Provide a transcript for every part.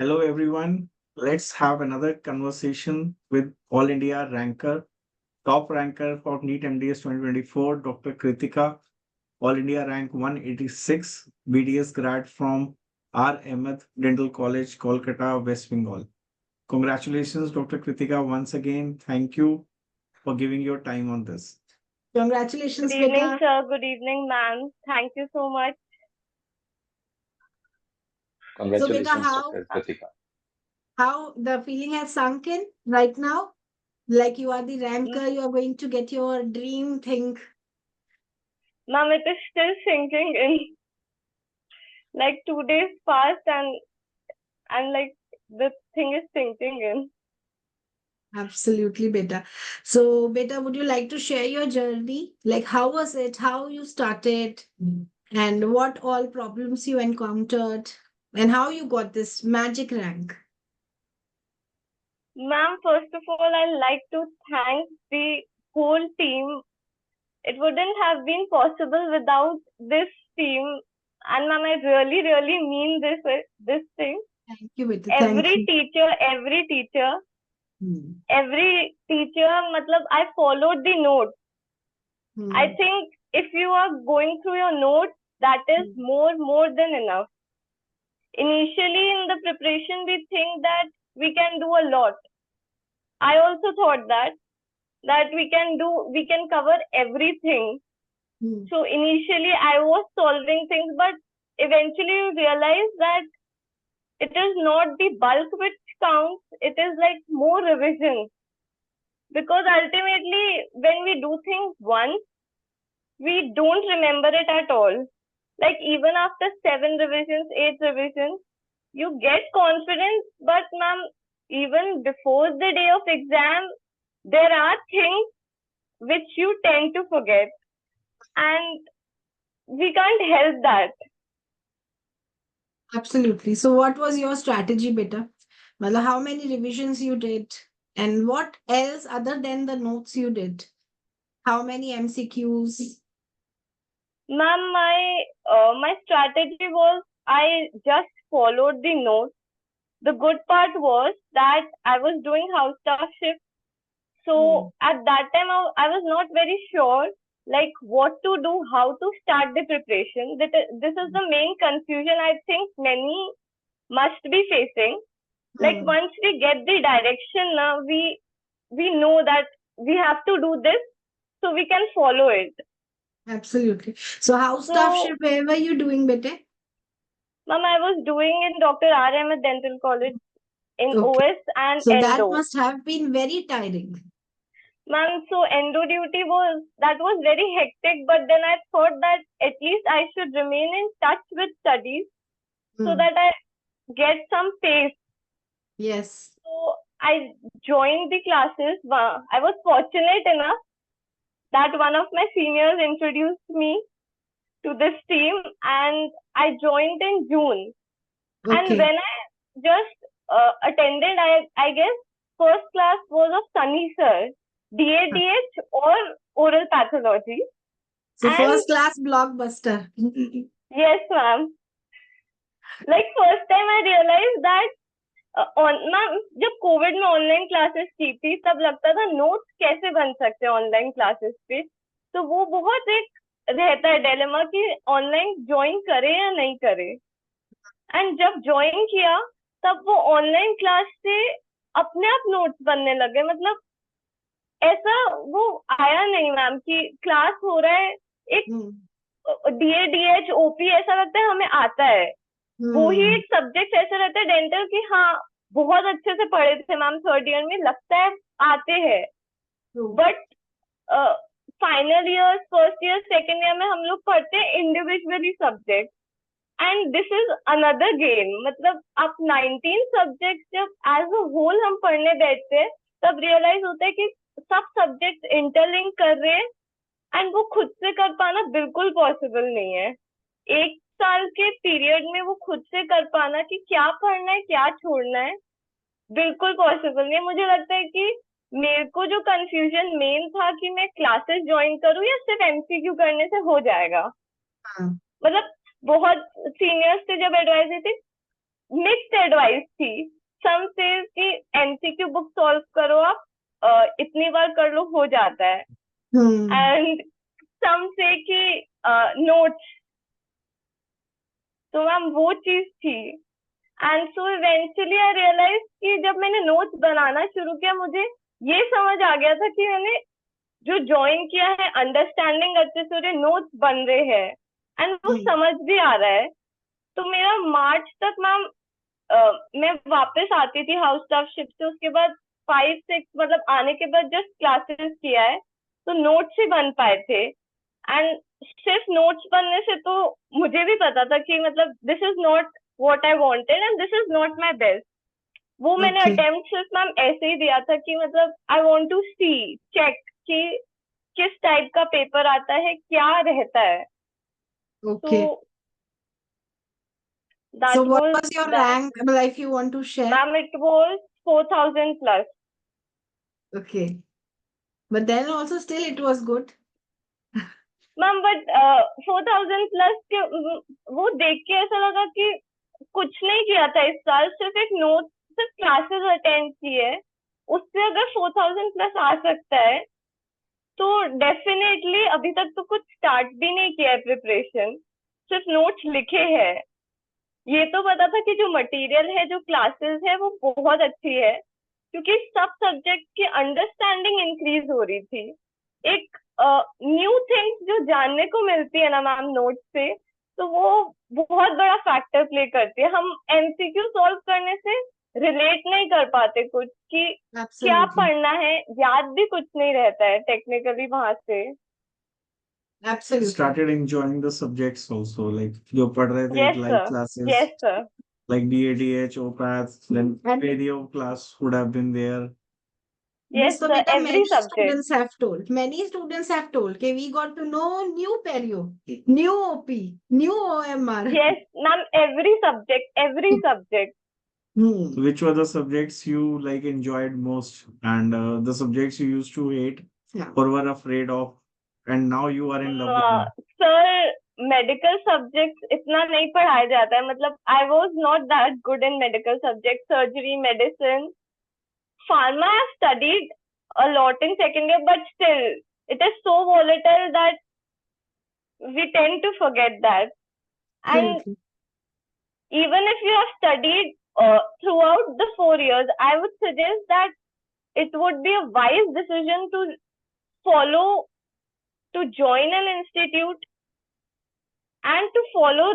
Hello, everyone. Let's have another conversation with All India ranker, top ranker for NEET MDS 2024, Dr. Kritika, All India rank 186, BDS grad from R. Ahmed Dental College, Kolkata, West Bengal. Congratulations, Dr. Kritika, once again. Thank you for giving your time on this. Good Congratulations, evening, beta. sir. Good evening, ma'am. Thank you so much. So, beta, Congratulations, how Dr. Kritika. how the feeling has sunk in right now? Like you are the M- ranker, you are going to get your dream thing. Ma'am, it is still sinking in. Like 2 days passed and like the thing is sinking in. Absolutely, beta. So, beta, would you like to share your journey? Like, how was it? How you started, and what all problems you encountered, and how you got this magic rank? Ma'am, first of all, I'd like to thank the whole team. It wouldn't have been possible without this team. And ma'am, I really, really mean this thing. Thank you, beta. Thank you. Every teacher, Hmm. every teacher, matlab, I followed the notes. I Hmm. think if you are going through your notes, that is Hmm. more than enough. Initially, in the preparation, we think that we can do a lot. I also thought that we can cover everything. Hmm. So initially, I was solving things, but eventually you realize that it is not the bulk which counts. It is like more revisions because ultimately, when we do things once, we don't remember it at all. Like even after 7 revisions, 8 revisions, you get confidence, but ma'am, even before the day of exam, there are things which you tend to forget, and we can't help that. Absolutely. So, what was your strategy, beta? Well, how many revisions you did, and what else other than the notes you did? How many MCQs? Ma'am, my strategy was I just followed the notes. The good part was that I was doing house staff shift. Hmm. So at that time, I was not very sure like what to do, how to start the preparation. This is the main confusion I think many must be facing. Like Hmm. once we get the direction, now we know that we have to do this, so we can follow it. Absolutely. So, how staff So, shift, where were you doing, beta? ma'am, I was doing in Dr. R. Ahmed Dental College in Okay. OS and So, that Endo. must have been very tiring. Ma'am, so endo duty was very hectic, but then I thought that at least I should remain in touch with studies so Hmm. that I get some pace. Yes. So I joined the classes. I was fortunate enough that one of my seniors introduced me to this team, and I joined in June. And Okay. when I just attended, I guess first class was of Sunny sir, DADH or oral pathology. So, And first class blockbuster. yes, ma'am. Like first time I realized that on ma'am जब Covid में online classes की थी तब लगता था notes कैसे बन सकते हैं ऑनलाइन क्लासेस पे, तो वो बहुत एक रहता है डिलेमा कि ऑनलाइन ज्वाइन करे या नहीं करे. एंड जब ज्वाइन किया तब वो ऑनलाइन क्लास से अपने आप नोट्स बनने लगे. मतलब ऐसा वो आया नहीं मैम कि क्लास हो रहा है, एक Hmm. डीएडीएच ओपी ऐसा लगता है हमें आता है. वो ही Hmm. एक सब्जेक्ट ऐसे रहता है डेंटल की, हाँ बहुत अच्छे से पढ़े थे मैम थर्ड ईयर में, लगता है आते हैं. True. But final year first year second year में हम लोग पढ़ते हैं individually subject, and this is another game. मतलब आप 19 सब्जेक्ट जब एज अ होल हम पढ़ने बैठते हैं तब रियलाइज होता है कि सब सब्जेक्ट इंटरलिंक कर रहे हैं, एंड वो खुद से कर पाना बिल्कुल पॉसिबल नहीं है. 1 साल के पीरियड में वो खुद से कर पाना कि क्या पढ़ना है क्या छोड़ना है बिल्कुल पॉसिबल नहीं है. मुझे लगता है कि मेरे को जो कंफ्यूजन मेन था कि मैं क्लासेस ज्वाइन करूँ या सिर्फ एमसीक्यू करने से हो जाएगा. हाँ. मतलब बहुत सीनियर्स से जब एडवाइस दी थी मिक्स्ड एडवाइस थी. सम से कि एमसीक्यू बुक सॉल्व करो आप, इतनी बार कर लो हो जाता है. एंड सम से कि नोट्स. तो मैम वो चीज थी. And so eventually I realise कि जब मैंने नोट्स बनाना शुरू किया, मुझे ये समझ आ गया था कि मैंने जो ज्वाइन किया है, अंडरस्टैंडिंग अच्छे से मेरे नोट्स बन रहे हैं एंड वो समझ भी आ रहा है. तो मेरा मार्च तक मैम मैं वापस आती थी हाउस स्टाफशिप से. उसके बाद 5-6 मतलब आने के बाद जस्ट क्लासेस किया है, तो नोट्स ही बन पाए थे. एंड सिर्फ नोट्स बनने से तो मुझे भी पता था कि मतलब this is not what I wanted and this is not my best. वो मैंने Okay. अटेम्प्ट सिर्फ मैम ऐसे ही दिया था कि मतलब I want to see, check कि किस टाइप का पेपर आता है, क्या रहता है. Okay. तो that So what was was your that. rank? Well, if you want to share. Ma'am, it was 4,000 plus. Okay. But then also still it was good. Ma'am but 4,000 plus के वो देख के ऐसा लगा कि कुछ नहीं किया था इस साल, सिर्फ एक नोट, सिर्फ क्लासेस अटेंड किए, उससे अगर 4,000 प्लस आ सकता है तो डेफिनेटली अभी तक तो कुछ स्टार्ट भी नहीं किया है प्रिपरेशन, सिर्फ नोट्स लिखे हैं. ये तो पता था कि जो मटेरियल है, जो क्लासेस है, वो बहुत अच्छी है क्योंकि सब सब्जेक्ट की अंडरस्टैंडिंग इंक्रीज हो रही थी. एक न्यू थिंग्स जो जानने को मिलती है ना मैम नोट्स से, तो वो बहुत बड़ा फैक्टर प्ले करती है. हम एमसीक्यू सॉल्व करने से रिलेट नहीं कर पाते कुछ कि क्या Absolutely. पढ़ना है, याद भी कुछ नहीं रहता है टेक्निकली वहां से. Absolutely. Started enjoying the subjects also, like जो पढ़ रहे थे yes live sir, classes yes sir. like DADH, OPATH, then And radio class would have been there. Yes, this so sir. beta Every many subject. students have told. Many students have told. Okay, we got to know new perio, new OP, new OMR. Yes, ma'am. Every subject. Every subject. Hmm. Which were the subjects you like enjoyed most, and the subjects you used to hate Yeah. or were afraid of, and now you are in love with them? Sir medical subject इतना नहीं पढ़ाया जाता है. मतलब I was not that good in medical subject. Surgery, medicine, pharma I have studied a lot in second year, but still it is so volatile that we tend to forget that. And Absolutely. even if you have studied throughout the 4 years, I would suggest that it would be a wise decision to follow, to join an institute and to follow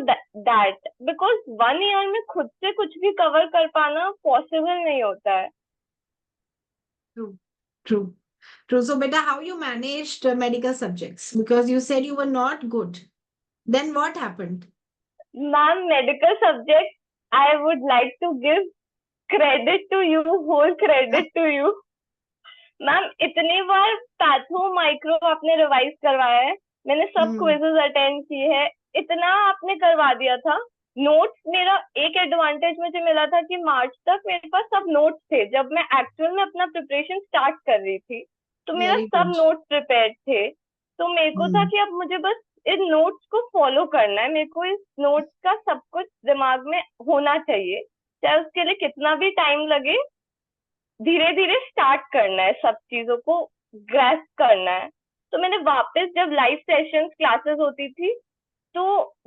that because 1 year में खुद से कुछ भी cover कर पाना possible नहीं होता है. True. True. True. So beta, how you managed medical subjects? Because you said you were not good. Then what happened? Ma'am, medical subject, I would like to give credit to you, whole credit to you. Ma'am इतनी बार patho micro आपने revise करवाया है, मैंने सब quizzes attend किए हैं, इतना आपने करवा दिया था. नोट्स, मेरा एक एडवांटेज मुझे मिला था कि मार्च तक मेरे पास सब नोट्स थे. जब मैं एक्चुअल में अपना प्रिपरेशन स्टार्ट कर रही थी तो मेरा Very सब good. नोट्स प्रिपेयर्ड थे. तो मेरे को था कि अब मुझे बस इन नोट्स को फॉलो करना है, मेरे को इस नोट्स का सब कुछ दिमाग में होना चाहिए, चाहे उसके लिए कितना भी टाइम लगे. धीरे धीरे स्टार्ट करना है, सब चीजों को ग्रैस्प करना है. तो मैंने वापस जब लाइव सेशंस क्लासेस होती थी तो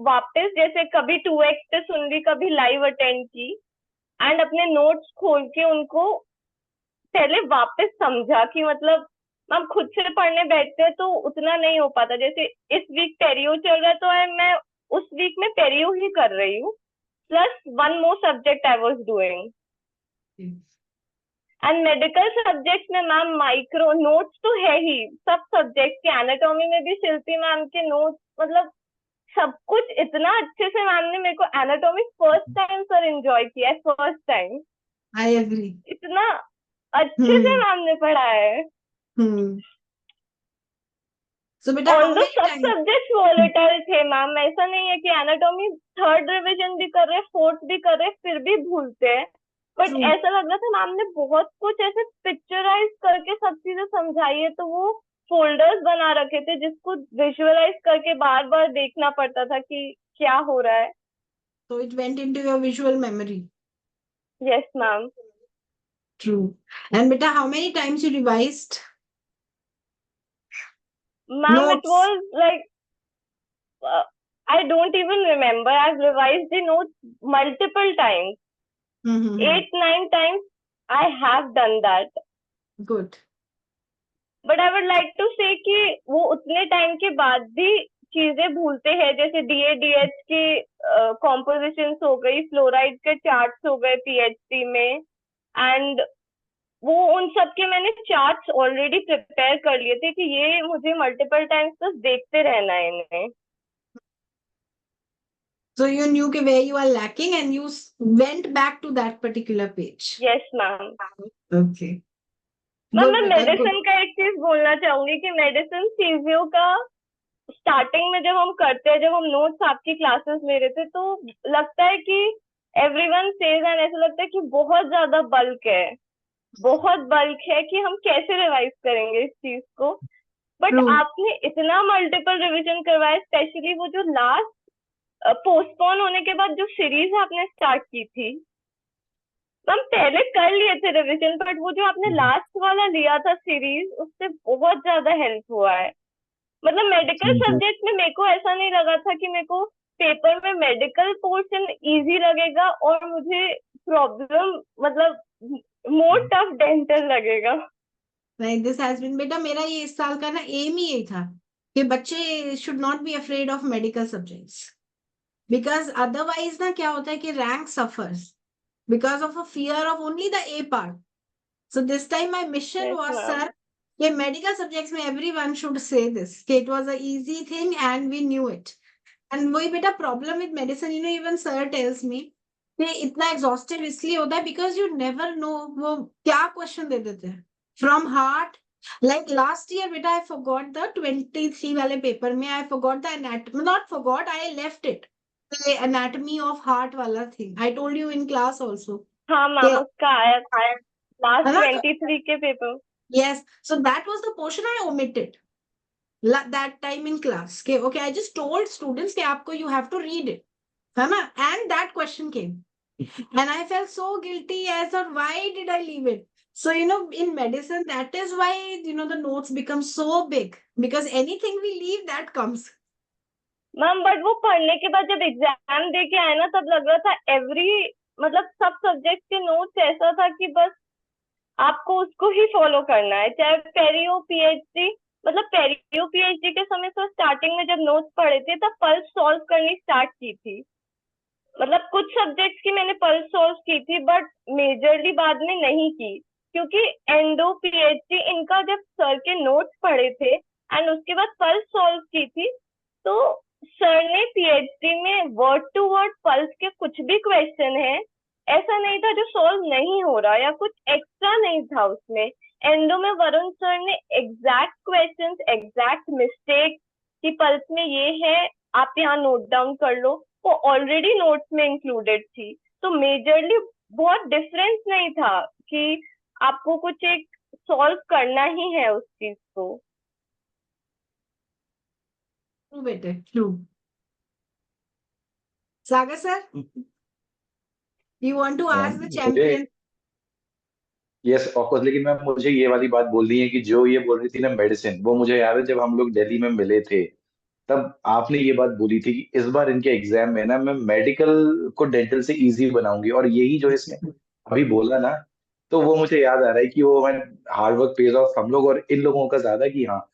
वापस जैसे कभी 2x पे सुन ली, कभी लाइव अटेंड की एंड अपने नोट्स खोल के उनको पहले वापस समझा कि मतलब हम खुद से पढ़ने बैठते हैं तो उतना नहीं हो पाता. जैसे इस वीक पेरियो चल रहा है तो मैं उस वीक में पेरियो ही कर रही हूँ, plus one more subject I was doing. And medical subject में मैम माइक्रो नोट्स तो है ही सब सब्जेक्ट के. एनाटॉमी में भी शिल्पी मैम के नोट्स, मतलब सब कुछ इतना अच्छे से मैम ने मेरे को anatomy first time sir enjoy किया है, फर्स्ट टाइम. I agree. इतना अच्छे से मैम ने पढ़ाया है. So beta, how although many सब times? सब्जेक्ट वोलेटाइल थे मैम. ऐसा नहीं है कि एनाटॉमी थर्ड रिविजन भी कर रहे, फोर्थ भी कर रहे, फिर भी भूलते हैं. But True. ऐसा लग रहा था मैम ने बहुत कुछ ऐसे पिक्चराइज करके सब चीजें समझाई है. तो वो फोल्डर्स बना रखे थे जिसको विजुअलाइज करके बार बार देखना पड़ता था कि क्या हो रहा है. So it went into your visual memory. Yes, ma'am. True. And beta, how many times you revised Ma'am, it notes? was like uh, I don't even remember. I've revised the notes multiple times. Mm-hmm. 8, 9 times I have done that. Good. But I would like to say कि वो उतने time के बाद भी चीजें भूलते हैं, जैसे डीएच की कॉम्पोजिशंस हो गई, फ्लोराइड के चार्ट्स हो गए पीएचडी में, एंड वो उन सब के मैंने चार्ट्स ऑलरेडी प्रिपेयर कर लिए थे कि ये मुझे मल्टीपल टाइम्स बस देखते रहना है इन्हें. So you knew where you are lacking and you went back to that particular page. Yes ma'am. Okay. Ma'am, Good, मैं beta, good. मेडिसिन का एक चीज बोलना चाहूंगी कि मेडिसिन सीजीओ का स्टार्टिंग में जब हम करते हैं, जब हम नोट्स आपकी क्लासेस ले रहे थे, तो लगता है कि एवरीवन सेज एंड ऐसा लगता है कि बहुत ज्यादा बल्क है, बहुत बल्क है कि हम कैसे रिवाइज करेंगे इस चीज को. But True. आपने इतना मल्टीपल रिवीजन करवाया, स्पेशली वो जो लास्ट पोस्टपोन होने के बाद जो सीरीज आपने स्टार्ट की थी, हम पहले कर लिए थे रिवीजन, बट वो जो आपने लास्ट वाला लिया था सीरीज, उससे बहुत ज्यादा हेल्प हुआ है. मतलब मेडिकल सब्जेक्ट में मेरे को ऐसा नहीं लगा था कि मेरे को पेपर में मेडिकल पोर्शन इजी लगेगा और मुझे प्रॉब्लम मतलब मोर टफ डेंटल लगेगा. Like this has been बेटा, मेरा ये इस साल का ना एम ही यही था कि बच्चे should not be afraid of medical subjects, because otherwise ना क्या होता है कि rank suffers because of a fear of only the A part. So this time my mission Yes, was, ma'am. sir, कि medical subjects में everyone should say this कि it was a easy thing and we knew it. And वही बेटा problem with medicine, you know, even sir tells me कि इतना exhaustive इसलिए होता है because you never know वो क्या question दे देते हैं from heart. Like last year बेटा, I forgot the 23 वाले पेपर में, I forgot the anatomy, not forgot, I left it, the anatomy of heart वाला thing. I told you in class also. हाँ ma'am, Yeah. उसका आया था है last ना? 23 के paper. Yes, so that was the portion I omitted that time in class. Okay, I just told students कि आपको you have to read it, है ना? And that question came, and I felt so guilty. I thought, why did I leave it? So you know, in medicine, that is why you know the notes become so big, because anything we leave that comes. Ma'am, but वो पढ़ने के बाद जब exam दे के आए ना, तब लग रहा था एवरी मतलब सब सब्जेक्ट के नोट्स ऐसा था कि बस आपको उसको ही फॉलो करना है, चाहे पेरियो पीएचडी. मतलब पेरियो पीएचडी के समय तो स्टार्टिंग में जब नोट्स पढ़े थे तब पल्स सॉल्व करनी स्टार्ट की थी. मतलब कुछ सब्जेक्ट्स की मैंने पल्स सॉल्व की थी, बट मेजरली बाद में नहीं की, क्योंकि एंडो पीएचडी इनका जब सर के नोट्स पढ़े थे एंड उसके बाद पल्स सॉल्व की थी, तो सर ने पीएचडी में वर्ड टू वर्ड पल्स के कुछ भी क्वेश्चन है ऐसा नहीं था जो सॉल्व नहीं हो रहा या कुछ एक्स्ट्रा नहीं था उसमें. एंडो में वरुण सर ने एग्जैक्ट क्वेश्चंस, एग्जैक्ट मिस्टेक कि पल्स में ये है, आप यहाँ नोट डाउन कर लो, वो ऑलरेडी नोट्स में इंक्लूडेड थी. तो मेजरली बहुत डिफरेंस नहीं था कि आपको कुछ एक सॉल्व करना ही है उस चीज को. True, बेटे, true. Sagar sir, you want to ask the मुझे champion? यस ऑफकोर्स, लेकिन मैम मुझे ये वाली बात बोलनी है कि जो ये बोल रही थी ना मेडिसिन, वो मुझे याद है जब हम लोग दिल्ली में मिले थे, तब आपने ये बात बोली थी कि इस बार इनके एग्जाम में ना मैं मेडिकल को डेंटल से इजी बनाऊंगी, और यही जो इसने अभी बोला ना, तो वो मुझे याद आ रहा है कि वो मैं हार्ड वर्क पेज ऑफ हम लोग और इन लोगों का ज्यादा, कि हाँ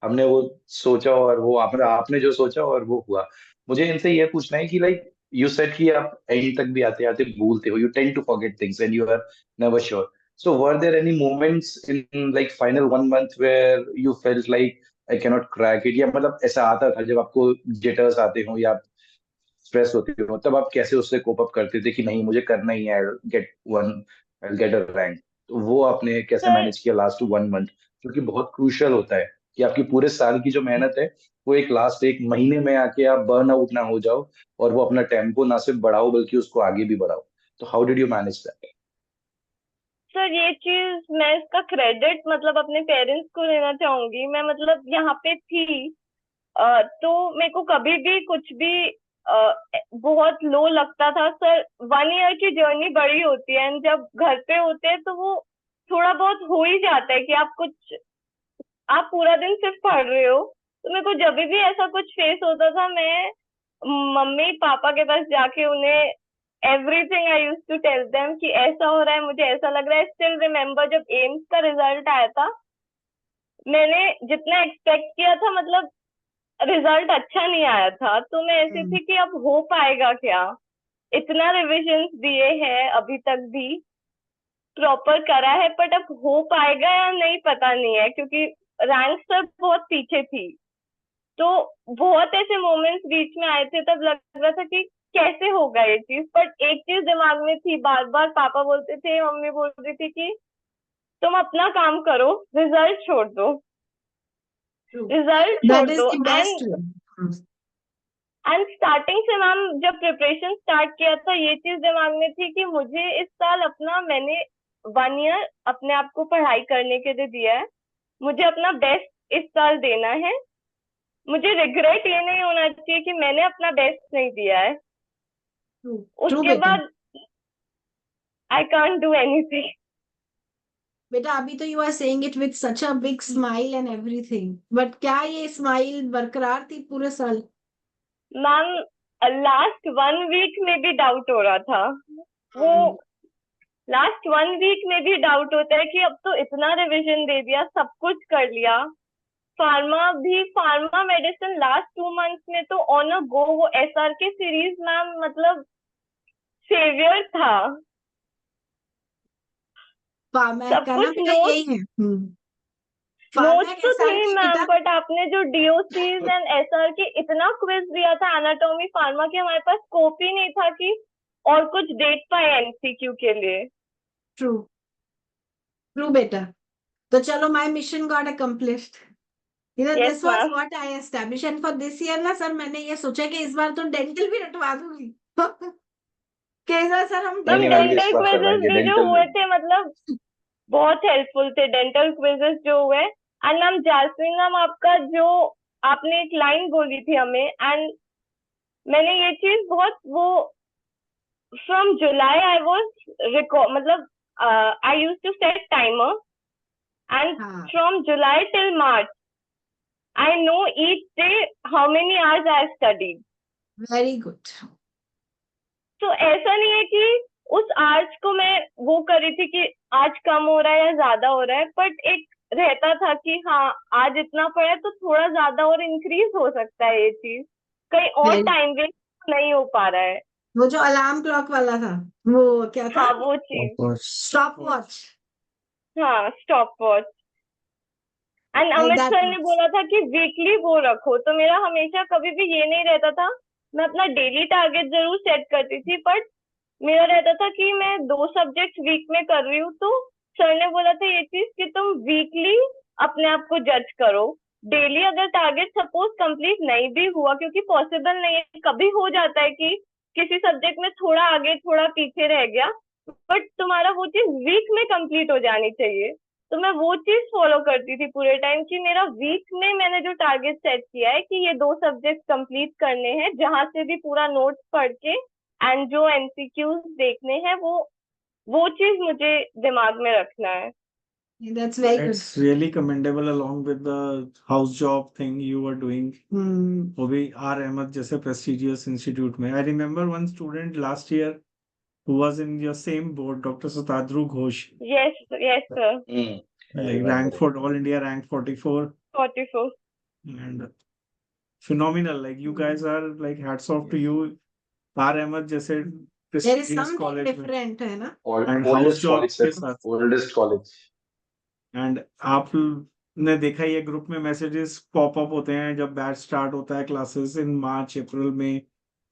हमने वो सोचा और वो आपने आपने जो सोचा और वो हुआ. मुझे इनसे ये पूछना है कि लाइक यू सेड कि आप एंड तक भी आते आते भूलते हो, you tend to forget things and you are never sure. So were there any moments in like final 1 month where you felt like I cannot crack it? या मतलब ऐसा आता था जब आपको जिटर्स आते हो या स्ट्रेस होती हो, तब आप कैसे उससे कोप अप करते थे कि नहीं मुझे करना ही है, I'll get a rank? तो वो आपने कैसे सर मैनेज किया लास्ट 1 मंथ, क्योंकि बहुत क्रूशियल होता है कि आपकी पूरे साल की जो मेहनत है वो एक लास्ट एक महीने में आके आप बर्न आउट ना हो जाओ, और वो अपना टेम्पो ना सिर्फ बढ़ाओ बल्कि उसको आगे भी बढ़ाओ. तो how did you manage that? Sir ये चीज मैं इसका क्रेडिट मतलब अपने पेरेंट्स को लेना चाहूंगी. मैं मतलब यहाँ पे थी तो मेरे को कभी भी कुछ भी बहुत लो लगता था सर। 1 ईयर की जर्नी बड़ी होती है एंड जब घर पे होते हैं तो वो थोड़ा बहुत हो ही जाता है कि आप पूरा दिन सिर्फ पढ़ रहे हो। तो मेरे को जब भी ऐसा कुछ फेस होता था, मैं मम्मी पापा के पास जाके उन्हें everything I use to tell them कि ऐसा हो रहा है, मुझे ऐसा लग रहा है। स्टिल रिमेम्बर जब एम्स का रिजल्ट आया था, मैंने जितना एक्सपेक्ट किया था, मतलब रिजल्ट अच्छा नहीं आया था, तो मैं ऐसी थी कि अब हो पाएगा क्या। इतना रिविजन दिए हैं अभी तक भी, प्रॉपर करा है, बट अब हो पाएगा या नहीं पता नहीं है, क्योंकि रैंक सब बहुत पीछे थी। तो बहुत ऐसे मोमेंट्स बीच में आए थे, तब लग रहा था कि कैसे होगा ये चीज। बट एक चीज दिमाग में थी, बार बार पापा बोलते थे, मम्मी बोल रही थी कि तुम अपना काम करो, रिजल्ट छोड़ दो, रिजल्ट छोड़ That is दो। the best way. And starting से मैम जब प्रिपरेशन स्टार्ट किया था, ये चीज दिमाग में थी कि मुझे इस साल मैंने 1 ईयर अपने आप को पढ़ाई करने के लिए दिया है, मुझे अपना बेस्ट इस साल देना है। मुझे रिग्रेट ये नहीं होना चाहिए कि मैंने अपना बेस्ट नहीं दिया है। True, उसके बेटा। बाद आई कांट डू एनीथिंग। बेटा अभी तो you are saying it with such a big smile and everything, but क्या ये स्माइल बरकरार थी पूरे साल? मैम लास्ट 1 वीक में भी डाउट हो रहा था। वो लास्ट 1 वीक में भी डाउट होता है कि अब तो इतना रिवीजन दे दिया, सब कुछ कर लिया। फार्मा मेडिसिन लास्ट 2 मंथ्स में तो ऑन अ गो। वो SRK सीरीज मैम मतलब सेवियर था। फार्मा सब का ना कुछ बेटा नोट्स यही है। फार्मा नोट्स तो कैसा थे के मैम, बेटा? बट आपने जो DOCs एंड SRK इतना क्विज दिया था एनाटॉमी फार्मा के, हमारे पास स्कोप ही नहीं था कि और कुछ देख पाए MCQ के लिए। ट्रू, ट्रू बेटा। तो चलो, my mission got accomplished. Yes this was ma'am. What I establish, and for this year ना सर, मैंने ये सोचा कि इस बार तो डेंटल भी रटवा दूंगी। कैसा सर, हम नहीं मैम नहीं डेंटल मैम, ये इस डेंटल बार क्विजेस करवाएंगे भी जो डेंटल हुए में। थे, मतलब बहुत हेल्पफुल थे डेंटल क्विजेस जो हुए। एंड मैम जैस्मिन मैम, आपका जो आपने एक लाइन बोली थी हमें, एंड मैंने ये चीज बहुत वो फ्रॉम जुलाई आई वाज मतलब I use to set timer, and हाँ, from July till March I know each day how many hours I studied. Very good. तो ऐसा नहीं है कि उस आर्ट्स को मैं वो करी थी कि आज कम हो रहा है या ज्यादा हो रहा है, बट एक रहता था कि हाँ आज इतना पड़ा तो थोड़ा ज्यादा और इंक्रीज हो सकता है ये चीज, कहीं और वेरी, टाइम वेस्ट नहीं हो पा रहा है। वो जो अलार्म क्लॉक वाला था, वो क्या था? हाँ वो चीज, स्टॉप वॉच। हाँ stop watch. And Amit that sir ने बोला था कि वीकली वो रखो, तो मेरा हमेशा कभी भी ये नहीं रहता था। मैं अपना डेली टारगेट जरूर सेट करती थी, बट मेरा रहता था कि मैं 2 सब्जेक्ट वीक में कर रही हूँ, तो सर ने बोला था ये चीज कि तुम वीकली अपने आप को जज करो। डेली अगर टारगेट सपोज कंप्लीट नहीं भी हुआ, क्योंकि पॉसिबल नहीं है, कभी हो जाता है कि किसी सब्जेक्ट में थोड़ा आगे थोड़ा पीछे रह गया, बट तुम्हारा वो चीज वीक में कंप्लीट हो जानी चाहिए। तो मैं वो चीज फॉलो करती थी पूरे टाइम कि मेरा वीक में मैंने जो टारगेट सेट किया है कि ये 2 सब्जेक्ट कंप्लीट करने हैं, जहां से भी पूरा नोट्स पढ़ के एंड जो MCQs देखने हैं, वो चीज मुझे दिमाग में रखना है। That's very good. It's really commendable along with the house job thing you were doing. वो भी आर अहमद जैसे prestigious institute में. I remember one student last year who was in your same board, Dr. Satadru Ghosh, yes yes sir. I like remember rank it. for All India rank 44 44। and phenomenal. Like you guys are like hats off to you. R Ahmed जैसे there is prestigious something college में different, है ना? and house oldest job college के sir, साथ. Oldest college. And आप ने देखा ये ग्रुप में मैसेजेस पॉप अप होते हैं जब बैच स्टार्ट होता है क्लासेस इन मार्च अप्रैल में.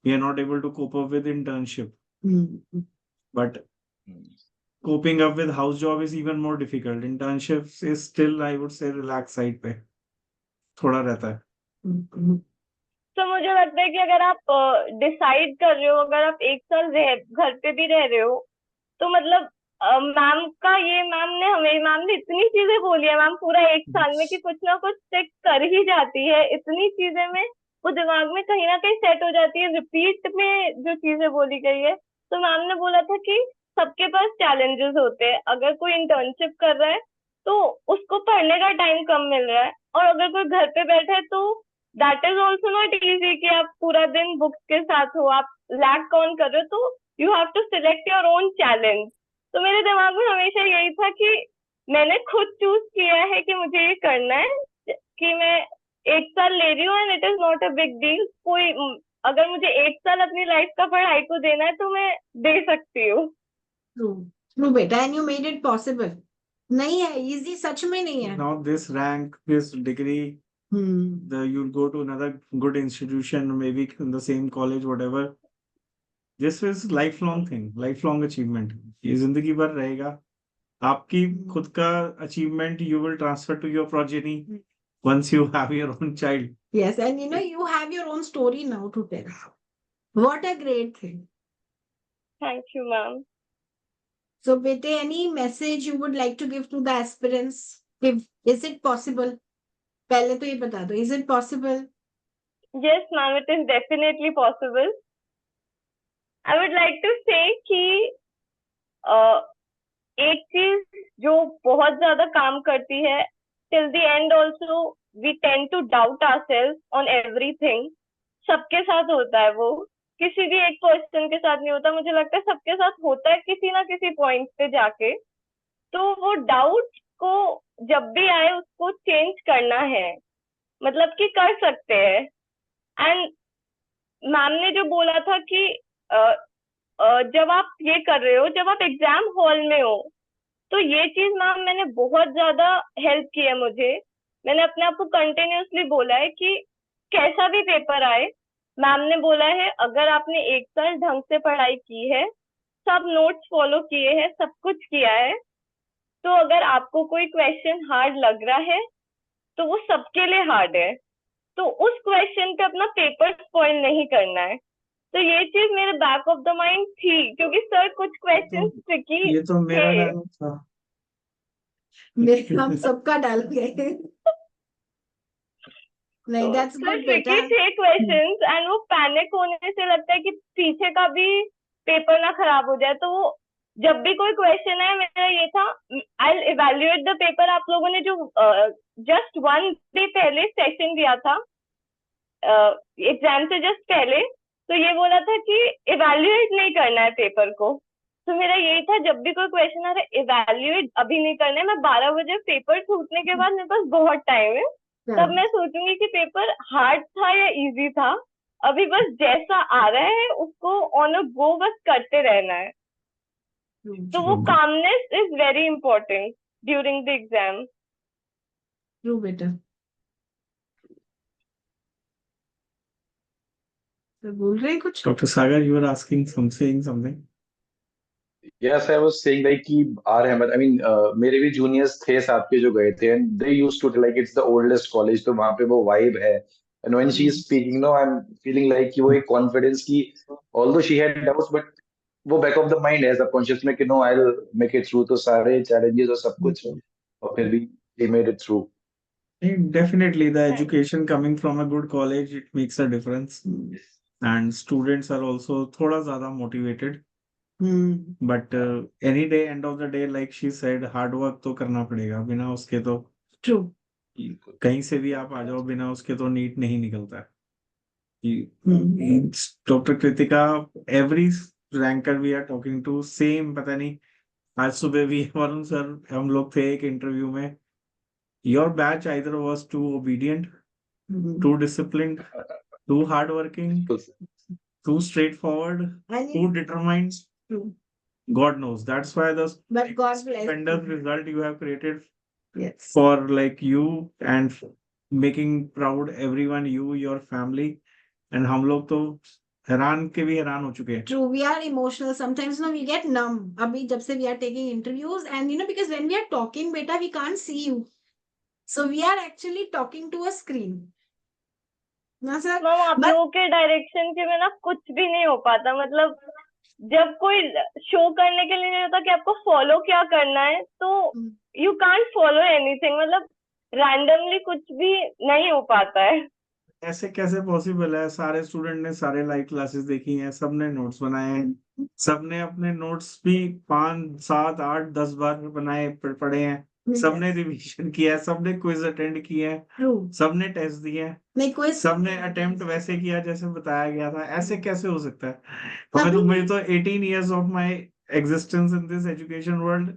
We are not able to cope up with internship, but coping up with house job is even more difficult. Internships is still, I would say, relax side पे थोड़ा रहता है. तो मुझे लगता है कि अगर आप डिसाइड कर रहे हो, अगर आप 1 साल घर पे भी रह रहे हो, तो मतलब मैम ने इतनी चीजें बोली है मैम पूरा 1 साल में कि कुछ ना कुछ चेक कर ही जाती है इतनी चीजें में। वो दिमाग में कहीं ना कहीं सेट हो जाती है, रिपीट में जो चीजें बोली गई है। तो मैम ने बोला था कि सबके पास चैलेंजेस होते हैं, अगर कोई इंटर्नशिप कर रहा है तो उसको पढ़ने का टाइम कम मिल रहा है, और अगर कोई घर पे बैठे है तो that is also not easy कि आप पूरा दिन बुक्स के साथ हो, आप लैग कौन कर रहे हो, तो you have to select your own challenge. तो मेरे दिमाग में हमेशा यही था कि मैंने खुद चूज किया है कि मुझे ये करना है, कि मैं 1 साल ले रही हूँ and it is not a big deal. कोई अगर मुझे 1 साल अपनी लाइफ का पढ़ाई को देना है तो मैं दे सकती हूँ। ट्रू ट्रू बेटा, and you made it possible. नहीं है इजी, सच में नहीं है। Now this rank, this degree, you'll go to another good institution, maybe in the same college, whatever. This is lifelong thing, lifelong achievement. ये जिंदगी भर रहेगा। आपकी खुद का achievement you will transfer to your progeny once you have your own child. Yes, and you know, you have your own story now to tell. What a great thing. Thank you ma'am. So, Bete, any message you would like to give to the aspirants? If is it possible? पहले तो ये बता दो, is it possible? Yes, ma'am, it is definitely possible. I would like to say कि एक चीज जो बहुत ज्यादा काम करती है, till the end also we tend to doubt ourselves on everything. सबके साथ होता है वो, किसी भी एक पर्सन के साथ नहीं होता, मुझे लगता है सबके साथ होता है किसी ना किसी पॉइंट पे जाके। तो वो डाउट को जब भी आए उसको चेंज करना है, मतलब कि कर सकते हैं। एंड मैम ने जो बोला था कि जब आप ये कर रहे हो, जब आप एग्जाम हॉल में हो, तो ये चीज मैम मैंने बहुत ज्यादा हेल्प की है मुझे। मैंने अपने आप को कंटिन्यूअसली बोला है कि कैसा भी पेपर आए, मैम ने बोला है अगर आपने 1 साल ढंग से पढ़ाई की है, सब नोट्स फॉलो किए हैं, सब कुछ किया है, तो अगर आपको कोई क्वेश्चन हार्ड लग रहा है तो वो सबके लिए हार्ड है, तो उस क्वेश्चन पे अपना पेपर स्पॉइल नहीं करना है। तो ये चीज मेरे बैक ऑफ द माइंड थी, क्योंकि सर कुछ क्वेश्चन ट्रिकी ये तो मेरा थे। डायलॉग था। हम सबका डाल गए। नहीं, that's सर good बेटा। ट्रिकी थे क्वेश्चंस, एंड वो पैनिक होने से लगता है कि पीछे का भी पेपर ना खराब हो जाए। तो वो जब भी कोई क्वेश्चन है, मेरा ये था आई इवेल्युएट द पेपर। आप लोगों ने जो जस्ट 1 डे पहले सेशन दिया था एग्जाम से जस्ट पहले, तो ये बोला था कि इवेल्युएट नहीं करना है पेपर को। तो मेरा यही था, जब भी कोई क्वेश्चन आ रहा है इवेल्युएट अभी नहीं करना है। मैं 12 बजे पेपर छूटने के बाद, मेरे पास बहुत टाइम है, तब मैं सोचूंगी कि पेपर हार्ड था या इजी था। अभी बस जैसा आ रहा है उसको ऑन अ गो बस करते रहना है। तो वो calmness is very important during the exam. True बेटा। तो बोल रहे हैं कुछ? Dr. Sagar, you were asking saying something. Yes, I was saying like कि R Ahmed, I mean, मेरे भी juniors थे साथ के जो गए थे, and they used to like it's the oldest college, तो वहाँ पे वो vibe है, and when she is speaking, no, I'm feeling like कि वो एक confidence की, although she had doubts, but वो back of the mind है subconscious में कि no, I'll make it through, तो सारे challenges और सब कुछ, और फिर भी they made it through. Definitely, the education coming from a good college, it makes a difference. And students are also थोड़ा ज़्यादा motivated. But any day, end of the day, like she said, hard work तो करना पड़ेगा, बिना उसके तो true. कहीं से भी आप आ जाओ, बिना उसके तो नीट नहीं निकलता है। Doctor Kritika, every ranker we are talking to same, पता नहीं आज सुबह भी वरुण सर हम लोग थे एक इंटरव्यू में, your batch either was too obedient, too disciplined, too hardworking, too straightforward, too determined. God knows. That's why the But God bless stupendous you. result you have created Yes. for like you and making proud everyone, you, your family. And हम लोग तो हैरान के भी हैरान हो चुके हैं। True, we are emotional. Sometimes, no, we get numb. Abhi, jab se we are taking interviews, and you know, because when we are talking, beta, we can't see you. So we are actually talking to a screen. ना sir, ma'am आप बस लोगों के direction के बिना कुछ भी नहीं हो पाता। मतलब जब कोई शो करने के लिए नहीं होता कि आपको फॉलो क्या करना है, तो यू कांट फॉलो एनीथिंग। मतलब रैंडमली कुछ भी नहीं हो पाता है। ऐसे कैसे पॉसिबल है? सारे स्टूडेंट ने सारे लाइव क्लासेस देखी हैं, सबने नोट्स बनाए हैं, सबने अपने नोट्स भी 5 7 8 10 बार बनाए पढ़े हैं, सबने रिवीजन किया है, सबने क्विज अटेंड किए हैं, ट्रू सबने टेस्ट दिए हैं, नहीं कोई सबने अटेम्प्ट वैसे किया जैसे बताया गया था। ऐसे कैसे हो सकता है? कभी मुझे तो 18 years of my existence in this education world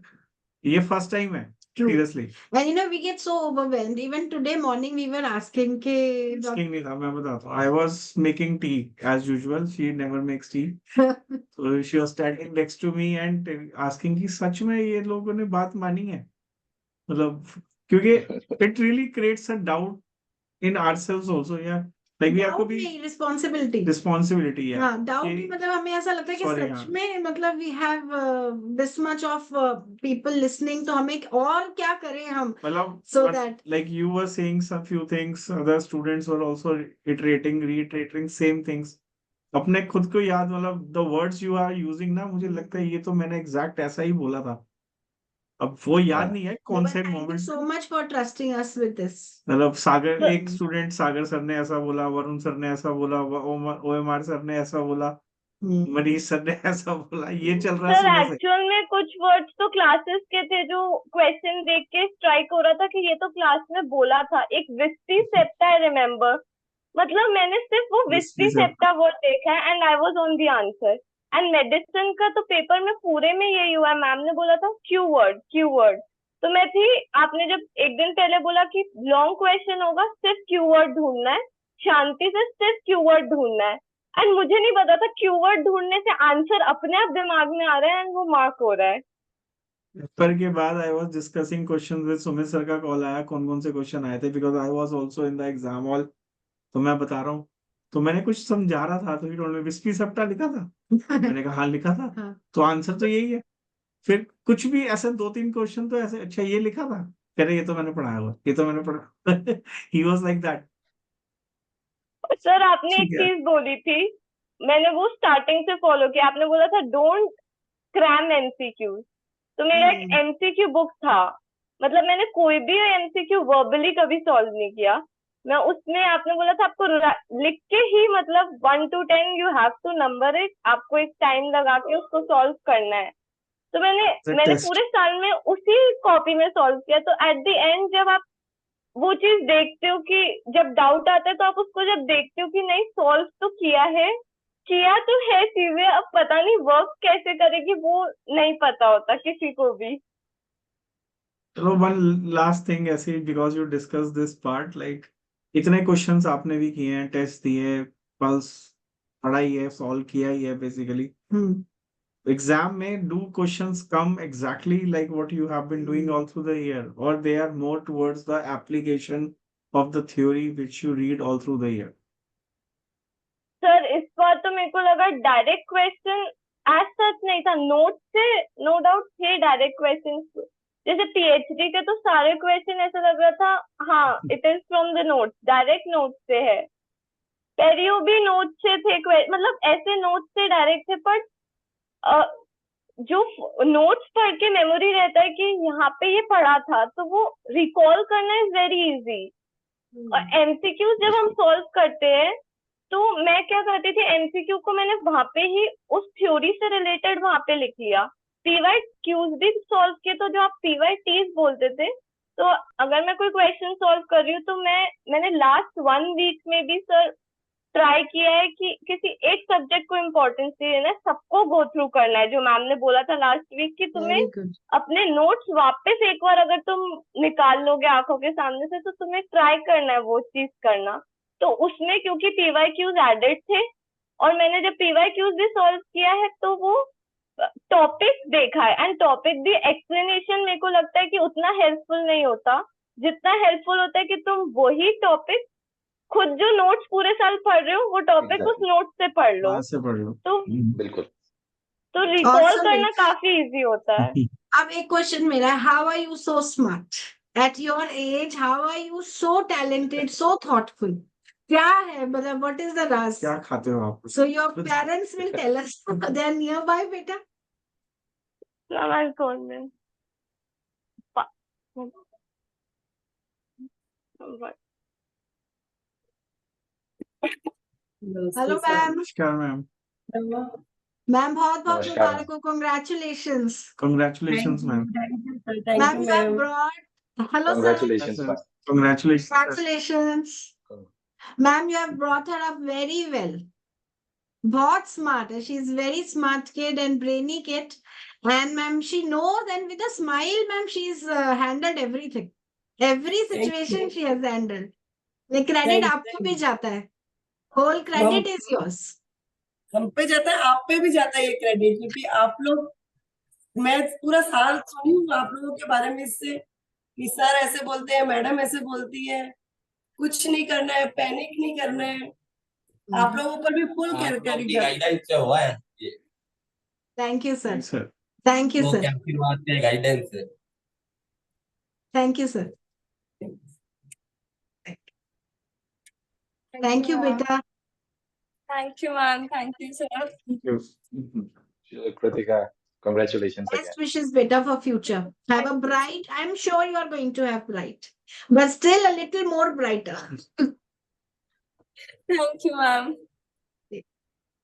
ये फर्स्ट टाइम है True. Seriously. And you know, we get so overwhelmed. Even today morning, we were asking के Asking नहीं था, मैं बताता हूँ। I was making tea as usual. She never makes tea. So she was standing next to me and asking कि सच में ये लोगों ने बात मानी है? मतलब क्योंकि it really creates a doubt in ourselves also, yeah. Like we have to doubt be नहीं responsibility. responsibility, yeah. हाँ डाउट कि भी मतलब हमें ऐसा लगता है कि sorry, सच हाँ। में मतलब we have this much of people listening तो हमें और क्या करें हम मतलब so but that like you were saying some few things, other students were also reiterating same things. अपने खुद को याद, मतलब the words you are using ना, मुझे लगता है ये तो मैंने एग्जैक्ट ऐसा ही बोला था। अब वो याद हाँ नहीं है no, कौन but से thank you moment. so much for trusting us with this. मतलब सागर, तो एक स्टूडेंट सागर सर ने ऐसा बोला, वरुण सर ने ऐसा बोला, OMR सर ने ऐसा बोला, मनीष सर ने ऐसा बोला, ये चल रहा है सर सुबह से। एक्चुअल में कुछ वर्ड्स तो क्लासेस के थे जो क्वेश्चन देख के स्ट्राइक हो रहा था कि ये तो क्लास में बोला था। एक विस्टी सेप्टा आई रिमेम्बर, मतलब मैंने सिर्फ वो विस्टी सेप्टा वर्ड देखा है and I was on the answer. And medicine का तो पेपर में पूरे में यही हुआ है, मैम ने बोला था क्यू वर्ड। तो मैं थी, आपने जब एक दिन पहले बोला कि लॉन्ग क्वेश्चन होगा, सिर्फ क्यू वर्ड ढूंढना है, शांति से सिर्फ क्यू वर्ड ढूंढना है। एंड मुझे नहीं पता था क्यू वर्ड ढूंढने से आंसर अपने आप दिमाग में आ रहा है एंड वो मार्क हो रहा है। पेपर के बाद I was discussing question with Sumit sir का कॉल आया, कौन कौन से क्वेश्चन आए थे, because I was also in the exam hall. तो मैं बता रहा हूँ, तो मैंने कुछ समझा रहा था, तो ही टोल्ड मी विस्पी सप्टा लिखा था। मैंने कहा हाँ लिखा था। हाँ। तो आंसर तो यही है। फिर कुछ भी ऐसे 2 3 क्वेश्चन तो ऐसे, अच्छा ये लिखा था, कह रहे ये तो मैंने पढ़ाया हुआ, ये तो मैंने पढ़ा। He was like that. Sir आपने एक ठीक है। चीज बोली थी, मैंने वो स्टार्टिंग से फॉलो किया। आपने बोला था डोंट क्रैम एमसीक्यू। तो मेरा एक एमसीक्यू बुक था, मतलब मैंने कोई भी एमसीक्यू वर्बली कभी सॉल्व नहीं किया। मैं उसमें, आपने बोला था आपको लिख के ही, मतलब 1 to 10 you have to number it, आपको एक टाइम लगा के उसको सॉल्व करना है। तो मैंने टेस्ट। पूरे साल में उसी कॉपी में सॉल्व किया। तो एट द एंड जब आप वो चीज देखते हो कि जब डाउट आता है, तो आप उसको जब देखते हो कि नहीं सॉल्व तो किया तो है चीजें, अब पता नहीं वर्क कैसे करेगी वो नहीं पता होता किसी को भी। चलो वन लास्ट थिंग ऐसे, because you discuss this part, like इतने क्वेश्चंस आपने भी किए हैं, टेस्ट दिए, पल्स पढ़ाई है, सॉल्व किया ही है बेसिकली। एग्जाम में do questions come exactly like what you have been doing all through the year, or they are more towards the application of the theory which you read all through the year? Sir इस बार तो मेरे को लगा direct question as such नहीं था, note से no doubt थे डायरेक्ट क्वेश्चन। जैसे पीएचडी के तो सारे क्वेश्चन ऐसा लग रहा था, हाँ it is from the notes, direct note से है। पेरियो भी नोट से थे, मतलब ऐसे नोट से डायरेक्ट थे। बट जो नोट्स पढ़ के मेमोरी रहता है कि यहाँ पे ये पढ़ा था, तो वो रिकॉल करना इज वेरी इजी। और एमसीक्यू जब हम सॉल्व करते हैं, तो मैं क्या करती थी, एमसीक्यू को मैंने वहां पे ही उस थ्योरी से रिलेटेड वहां पे लिख लिया। पीवाई क्यूज भी सॉल्व किए, तो जो आप पीवाई टीज बोलते थे, तो अगर मैं कोई क्वेश्चन सॉल्व कर रही हूँ, तो मैंने लास्ट 1 वीक में भी सर ट्राई किया है कि किसी एक सब्जेक्ट को इम्पोर्टेंस देना है, सबको गो थ्रू करना है। जो मैम ने बोला था लास्ट वीक कि तुम्हें वेरी गुड अपने नोट्स वापस एक बार अगर तुम निकाल लोगे आंखों के सामने से, तो तुम्हें ट्राई करना है वो चीज करना। तो उसमें क्योंकि पीवाई क्यूज एडेड थे, और मैंने जब पीवाई क्यूज भी सॉल्व किया है, तो वो टॉपिक देखा है। एंड टॉपिक भी एक्सप्लेनेशन मेरे को लगता है कि उतना हेल्पफुल नहीं होता जितना हेल्पफुल होता है कि तुम वही टॉपिक खुद जो नोट्स पूरे साल पढ़ रहे हो, वो टॉपिक उस एग्जैक्टली नोट से पढ़ लो। वहां से पढ़ लो। तो बिल्कुल। रिकॉल awesome करना काफी इजी होता है। अब एक क्वेश्चन मेरा है, how are you so smart at your age, how are you so talented so thoughtful? क्या है मतलब व्हाट इज द राज? क्या खाते हो आप? So your parents will tell us, they are near by बेटा। हमारे फोन में हेलो मैम। नमस्कार मैम। मैम बहुत बहुत नमस्कार मुबारक हो, congratulations. Congratulations ma'am. Ma'am you have brought, hello sir, Congratulations, ma'am. Congratulations. congratulations. Ma'am, you have brought her up very well. बहुत smart है, she is very smart kid and brainy kid. And ma'am, she knows, and with a smile, ma'am, she's handled everything. Every situation she has handled. The credit आपको भी जाता है. Whole credit is yours. हम पे जाता है, आप पे भी जाता है ये क्रेडिट, क्योंकि आप लोग, मैं पूरा साल सुनी हूँ आप लोगों के बारे में इससे कि सर ऐसे बोलते हैं, मैडम ऐसे बोलती है, कुछ नहीं करना है, पैनिक नहीं करना है। आप लोगों पर भी फुल क्रेडिट गाइडेंस से हुआ है ये, Thank you, sir. Yes, sir. Thank you, वो sir. क्या आशीर्वाद के गाइडेंस से। Thank you, sir. Thank you, ma'am. beta. Thank you, ma'am. Thank you, sir. Thank you. Mhm. Kritika, congratulations again. Best wishes, beta, for future. Have a bright, I'm sure you are going to have bright, but still a little more brighter. Thank you, ma'am.